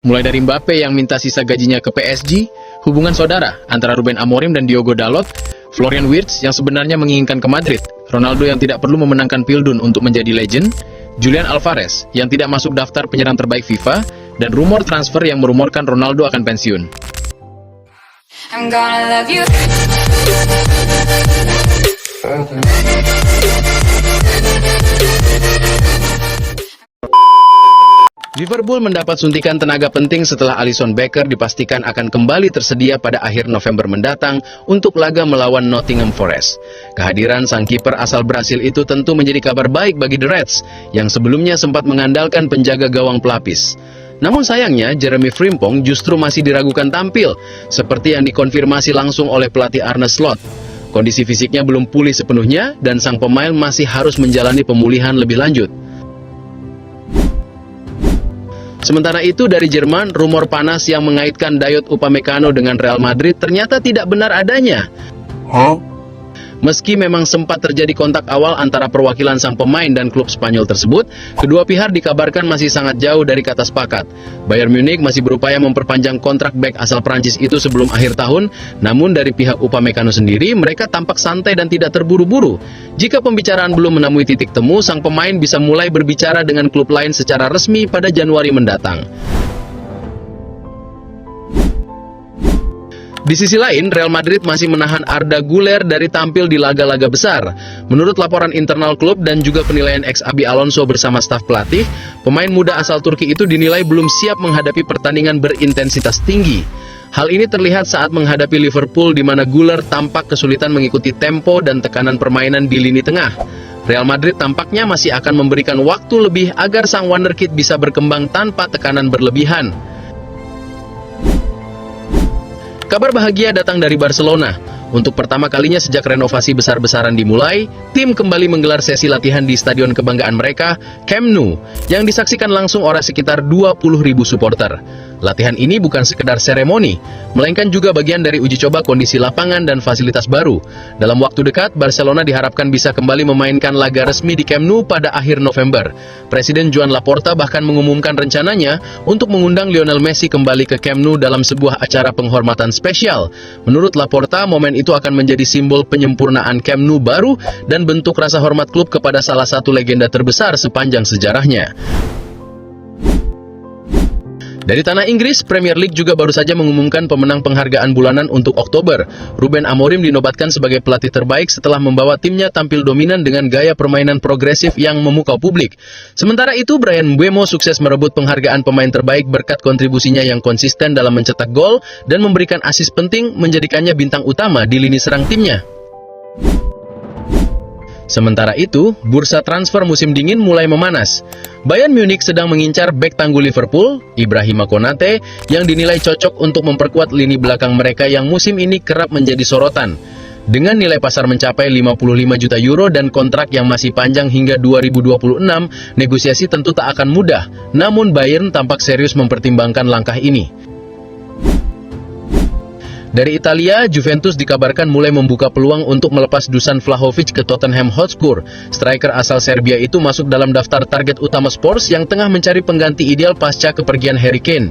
Mulai dari Mbappe yang minta sisa gajinya ke PSG, hubungan saudara antara Ruben Amorim dan Diogo Dalot, Florian Wirtz yang sebenarnya menginginkan ke Madrid, Ronaldo yang tidak perlu memenangkan Pildun untuk menjadi legend, Julian Alvarez yang tidak masuk daftar penyerang terbaik FIFA, dan rumor transfer yang merumorkan Ronaldo akan pensiun. I'm gonna love you. Liverpool mendapat suntikan tenaga penting setelah Alisson Becker dipastikan akan kembali tersedia pada akhir November mendatang untuk laga melawan Nottingham Forest. Kehadiran sang kiper asal Brasil itu tentu menjadi kabar baik bagi The Reds yang sebelumnya sempat mengandalkan penjaga gawang pelapis. Namun sayangnya, Jeremy Frimpong justru masih diragukan tampil, seperti yang dikonfirmasi langsung oleh pelatih Arne Slot. Kondisi fisiknya belum pulih sepenuhnya dan sang pemain masih harus menjalani pemulihan lebih lanjut. Sementara itu dari Jerman, rumor panas yang mengaitkan Dayot Upamecano dengan Real Madrid ternyata tidak benar adanya. Meski memang sempat terjadi kontak awal antara perwakilan sang pemain dan klub Spanyol tersebut, kedua pihak dikabarkan masih sangat jauh dari kata sepakat. Bayern Munich masih berupaya memperpanjang kontrak bek asal Prancis itu sebelum akhir tahun, namun dari pihak Upamecano sendiri, mereka tampak santai dan tidak terburu-buru. Jika pembicaraan belum menemui titik temu, sang pemain bisa mulai berbicara dengan klub lain secara resmi pada Januari mendatang. Di sisi lain, Real Madrid masih menahan Arda Güler dari tampil di laga-laga besar. Menurut laporan internal klub dan juga penilaian ex-Xabi Alonso bersama staf pelatih, pemain muda asal Turki itu dinilai belum siap menghadapi pertandingan berintensitas tinggi. Hal ini terlihat saat menghadapi Liverpool di mana Güler tampak kesulitan mengikuti tempo dan tekanan permainan di lini tengah. Real Madrid tampaknya masih akan memberikan waktu lebih agar sang wonderkid bisa berkembang tanpa tekanan berlebihan. Kabar bahagia datang dari Barcelona. Untuk pertama kalinya sejak renovasi besar-besaran dimulai, tim kembali menggelar sesi latihan di stadion kebanggaan mereka, Camp Nou, yang disaksikan langsung oleh sekitar 20.000 supporter. Latihan ini bukan sekedar seremoni, melainkan juga bagian dari uji coba kondisi lapangan dan fasilitas baru. Dalam waktu dekat, Barcelona diharapkan bisa kembali memainkan laga resmi di Camp Nou pada akhir November. Presiden Joan Laporta bahkan mengumumkan rencananya untuk mengundang Lionel Messi kembali ke Camp Nou dalam sebuah acara penghormatan spesial. Menurut Laporta, momen itu akan menjadi simbol penyempurnaan Camp Nou baru dan bentuk rasa hormat klub kepada salah satu legenda terbesar sepanjang sejarahnya. Dari tanah Inggris, Premier League juga baru saja mengumumkan pemenang penghargaan bulanan untuk Oktober. Ruben Amorim dinobatkan sebagai pelatih terbaik setelah membawa timnya tampil dominan dengan gaya permainan progresif yang memukau publik. Sementara itu, Bryan Mbeumo sukses merebut penghargaan pemain terbaik berkat kontribusinya yang konsisten dalam mencetak gol dan memberikan asis penting menjadikannya bintang utama di lini serang timnya. Sementara itu, bursa transfer musim dingin mulai memanas. Bayern Munich sedang mengincar bek tangguh Liverpool, Ibrahima Konate, yang dinilai cocok untuk memperkuat lini belakang mereka yang musim ini kerap menjadi sorotan. Dengan nilai pasar mencapai 55 juta euro dan kontrak yang masih panjang hingga 2026, negosiasi tentu tak akan mudah. Namun Bayern tampak serius mempertimbangkan langkah ini. Dari Italia, Juventus dikabarkan mulai membuka peluang untuk melepas Dusan Vlahovic ke Tottenham Hotspur. Striker asal Serbia itu masuk dalam daftar target utama Spurs yang tengah mencari pengganti ideal pasca kepergian Harry Kane.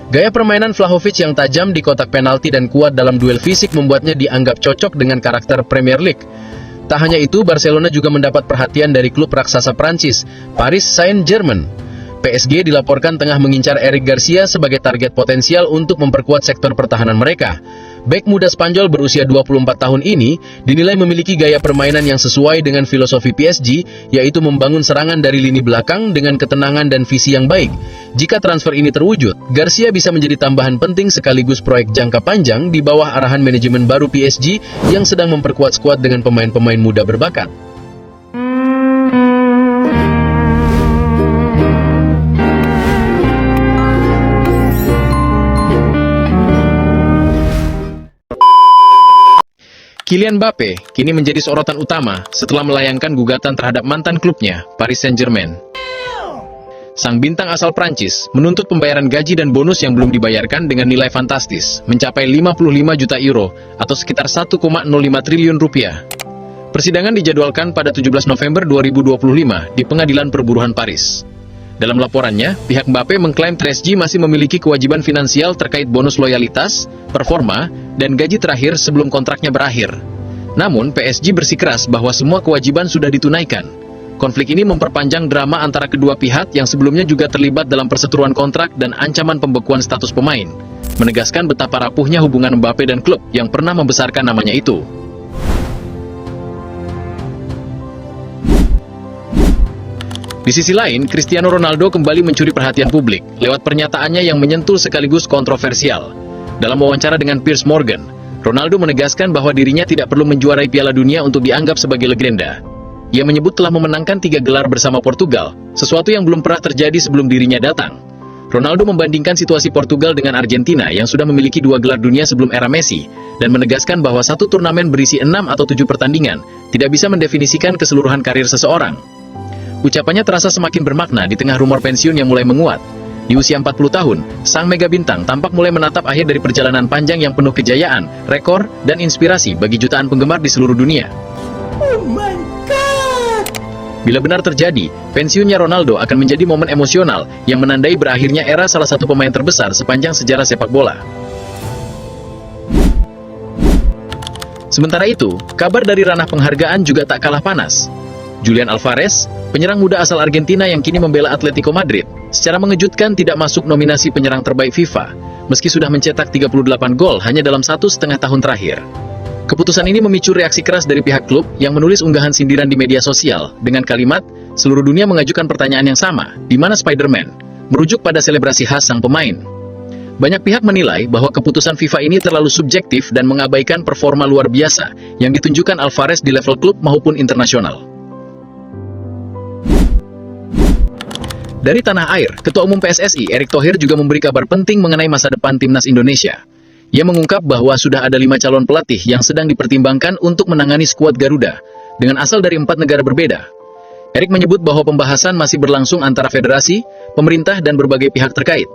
Gaya permainan Vlahovic yang tajam di kotak penalti dan kuat dalam duel fisik membuatnya dianggap cocok dengan karakter Premier League. Tak hanya itu, Barcelona juga mendapat perhatian dari klub raksasa Prancis, Paris Saint-Germain. PSG dilaporkan tengah mengincar Eric Garcia sebagai target potensial untuk memperkuat sektor pertahanan mereka. Bek muda Spanyol berusia 24 tahun ini dinilai memiliki gaya permainan yang sesuai dengan filosofi PSG, yaitu membangun serangan dari lini belakang dengan ketenangan dan visi yang baik. Jika transfer ini terwujud, Garcia bisa menjadi tambahan penting sekaligus proyek jangka panjang di bawah arahan manajemen baru PSG yang sedang memperkuat skuad dengan pemain-pemain muda berbakat. Kylian Mbappe kini menjadi sorotan utama setelah melayangkan gugatan terhadap mantan klubnya, Paris Saint-Germain. Sang bintang asal Prancis menuntut pembayaran gaji dan bonus yang belum dibayarkan dengan nilai fantastis, mencapai 55 juta euro atau sekitar 1,05 triliun rupiah. Persidangan dijadwalkan pada 17 November 2025 di Pengadilan Perburuhan Paris. Dalam laporannya, pihak Mbappe mengklaim PSG masih memiliki kewajiban finansial terkait bonus loyalitas, performa, dan gaji terakhir sebelum kontraknya berakhir. Namun, PSG bersikeras bahwa semua kewajiban sudah ditunaikan. Konflik ini memperpanjang drama antara kedua pihak yang sebelumnya juga terlibat dalam perseteruan kontrak dan ancaman pembekuan status pemain, menegaskan betapa rapuhnya hubungan Mbappe dan klub yang pernah membesarkan namanya itu. Di sisi lain, Cristiano Ronaldo kembali mencuri perhatian publik lewat pernyataannya yang menyentuh sekaligus kontroversial. Dalam wawancara dengan Piers Morgan, Ronaldo menegaskan bahwa dirinya tidak perlu menjuarai Piala Dunia untuk dianggap sebagai legenda. Ia menyebut telah memenangkan 3 gelar bersama Portugal, sesuatu yang belum pernah terjadi sebelum dirinya datang. Ronaldo membandingkan situasi Portugal dengan Argentina yang sudah memiliki 2 gelar dunia sebelum era Messi, dan menegaskan bahwa satu turnamen berisi 6 atau 7 pertandingan tidak bisa mendefinisikan keseluruhan karir seseorang. Ucapannya terasa semakin bermakna di tengah rumor pensiun yang mulai menguat. Di usia 40 tahun, sang mega bintang tampak mulai menatap akhir dari perjalanan panjang yang penuh kejayaan, rekor, dan inspirasi bagi jutaan penggemar di seluruh dunia. Oh my God! Bila benar terjadi, pensiunnya Ronaldo akan menjadi momen emosional yang menandai berakhirnya era salah satu pemain terbesar sepanjang sejarah sepak bola. Sementara itu, kabar dari ranah penghargaan juga tak kalah panas. Julian Alvarez, penyerang muda asal Argentina yang kini membela Atletico Madrid, secara mengejutkan tidak masuk nominasi penyerang terbaik FIFA, meski sudah mencetak 38 gol hanya dalam 1,5 tahun terakhir. Keputusan ini memicu reaksi keras dari pihak klub yang menulis unggahan sindiran di media sosial dengan kalimat, "Seluruh dunia mengajukan pertanyaan yang sama, di mana Spider-Man?" merujuk pada selebrasi khas sang pemain. Banyak pihak menilai bahwa keputusan FIFA ini terlalu subjektif dan mengabaikan performa luar biasa yang ditunjukkan Alvarez di level klub maupun internasional. Dari tanah air, Ketua Umum PSSI Erick Thohir juga memberi kabar penting mengenai masa depan Timnas Indonesia. Ia mengungkap bahwa sudah ada 5 calon pelatih yang sedang dipertimbangkan untuk menangani skuad Garuda, dengan asal dari 4 negara berbeda. Erick menyebut bahwa pembahasan masih berlangsung antara federasi, pemerintah, dan berbagai pihak terkait.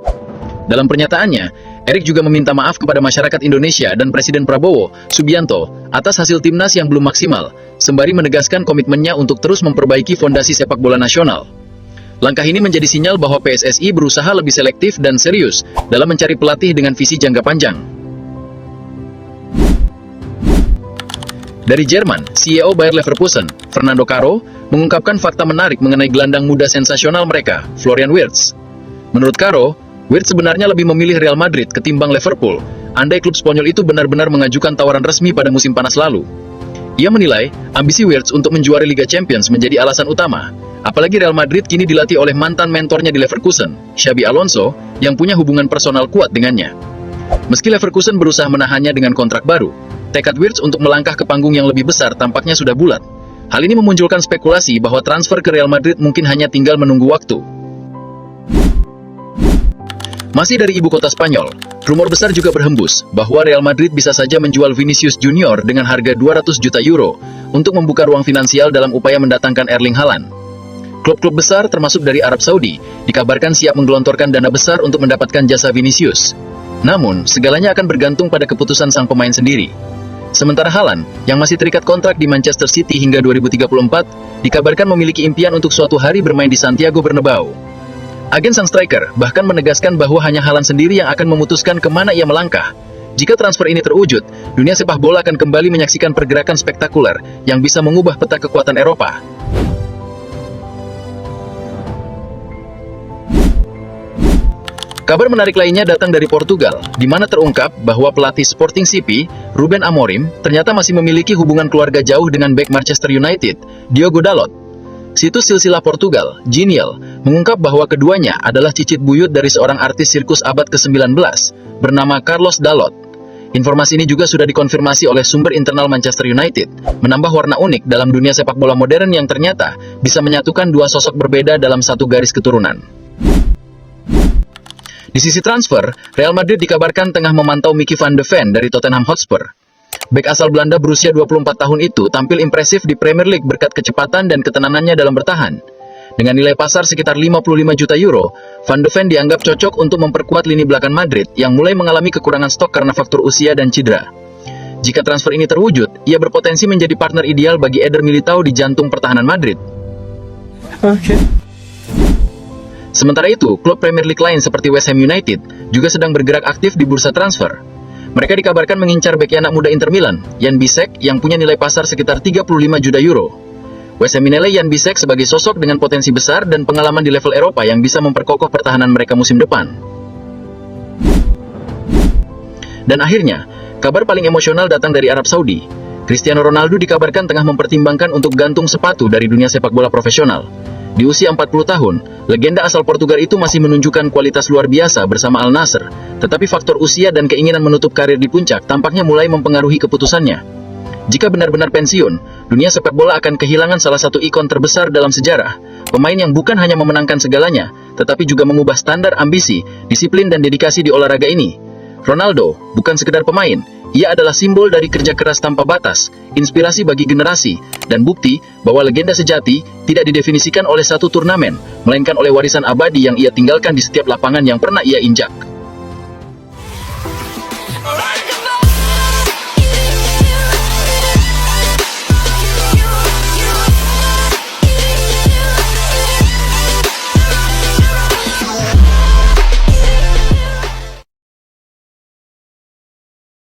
Dalam pernyataannya, Erick juga meminta maaf kepada masyarakat Indonesia dan Presiden Prabowo Subianto atas hasil Timnas yang belum maksimal, sembari menegaskan komitmennya untuk terus memperbaiki fondasi sepak bola nasional. Langkah ini menjadi sinyal bahwa PSSI berusaha lebih selektif dan serius dalam mencari pelatih dengan visi jangka panjang. Dari Jerman, CEO Bayer Leverkusen, Fernando Caro, mengungkapkan fakta menarik mengenai gelandang muda sensasional mereka, Florian Wirtz. Menurut Caro, Wirtz sebenarnya lebih memilih Real Madrid ketimbang Liverpool, andai klub Spanyol itu benar-benar mengajukan tawaran resmi pada musim panas lalu. Ia menilai, ambisi Wirtz untuk menjuari Liga Champions menjadi alasan utama. Apalagi Real Madrid kini dilatih oleh mantan mentornya di Leverkusen, Xabi Alonso, yang punya hubungan personal kuat dengannya. Meski Leverkusen berusaha menahannya dengan kontrak baru, tekad Wirtz untuk melangkah ke panggung yang lebih besar tampaknya sudah bulat. Hal ini memunculkan spekulasi bahwa transfer ke Real Madrid mungkin hanya tinggal menunggu waktu. Masih dari ibu kota Spanyol, rumor besar juga berhembus bahwa Real Madrid bisa saja menjual Vinicius Junior dengan harga 200 juta euro untuk membuka ruang finansial dalam upaya mendatangkan Erling Haaland. Klub-klub besar termasuk dari Arab Saudi dikabarkan siap menggelontorkan dana besar untuk mendapatkan jasa Vinicius. Namun, segalanya akan bergantung pada keputusan sang pemain sendiri. Sementara Haaland, yang masih terikat kontrak di Manchester City hingga 2034, dikabarkan memiliki impian untuk suatu hari bermain di Santiago Bernabeu. Agen sang striker bahkan menegaskan bahwa hanya Haaland sendiri yang akan memutuskan kemana ia melangkah. Jika transfer ini terwujud, dunia sepak bola akan kembali menyaksikan pergerakan spektakuler yang bisa mengubah peta kekuatan Eropa. Kabar menarik lainnya datang dari Portugal, di mana terungkap bahwa pelatih Sporting CP, Ruben Amorim, ternyata masih memiliki hubungan keluarga jauh dengan bek Manchester United, Diogo Dalot. Situs silsilah Portugal, Genial, mengungkap bahwa keduanya adalah cicit buyut dari seorang artis sirkus abad ke-19, bernama Carlos Dalot. Informasi ini juga sudah dikonfirmasi oleh sumber internal Manchester United, menambah warna unik dalam dunia sepak bola modern yang ternyata bisa menyatukan dua sosok berbeda dalam satu garis keturunan. Di sisi transfer, Real Madrid dikabarkan tengah memantau Mickey van de Ven dari Tottenham Hotspur. Bek asal Belanda berusia 24 tahun itu tampil impresif di Premier League berkat kecepatan dan ketenangannya dalam bertahan. Dengan nilai pasar sekitar 55 juta euro, Van de Ven dianggap cocok untuk memperkuat lini belakang Madrid yang mulai mengalami kekurangan stok karena faktor usia dan cedera. Jika transfer ini terwujud, ia berpotensi menjadi partner ideal bagi Eder Militao di jantung pertahanan Madrid. Okay. Sementara itu, klub Premier League lain seperti West Ham United juga sedang bergerak aktif di bursa transfer. Mereka dikabarkan mengincar bek anak muda Inter Milan, Jan Bisek, yang punya nilai pasar sekitar 35 juta euro. West Ham menilai Jan Bisek sebagai sosok dengan potensi besar dan pengalaman di level Eropa yang bisa memperkokoh pertahanan mereka musim depan. Dan akhirnya, kabar paling emosional datang dari Arab Saudi. Cristiano Ronaldo dikabarkan tengah mempertimbangkan untuk gantung sepatu dari dunia sepak bola profesional. Di usia 40 tahun, legenda asal Portugal itu masih menunjukkan kualitas luar biasa bersama Al Nassr, tetapi faktor usia dan keinginan menutup karir di puncak tampaknya mulai mempengaruhi keputusannya. Jika benar-benar pensiun, dunia sepak bola akan kehilangan salah satu ikon terbesar dalam sejarah, pemain yang bukan hanya memenangkan segalanya, tetapi juga mengubah standar ambisi, disiplin dan dedikasi di olahraga ini. Ronaldo bukan sekedar pemain, ia adalah simbol dari kerja keras tanpa batas, inspirasi bagi generasi, dan bukti bahwa legenda sejati tidak didefinisikan oleh satu turnamen, melainkan oleh warisan abadi yang ia tinggalkan di setiap lapangan yang pernah ia injak.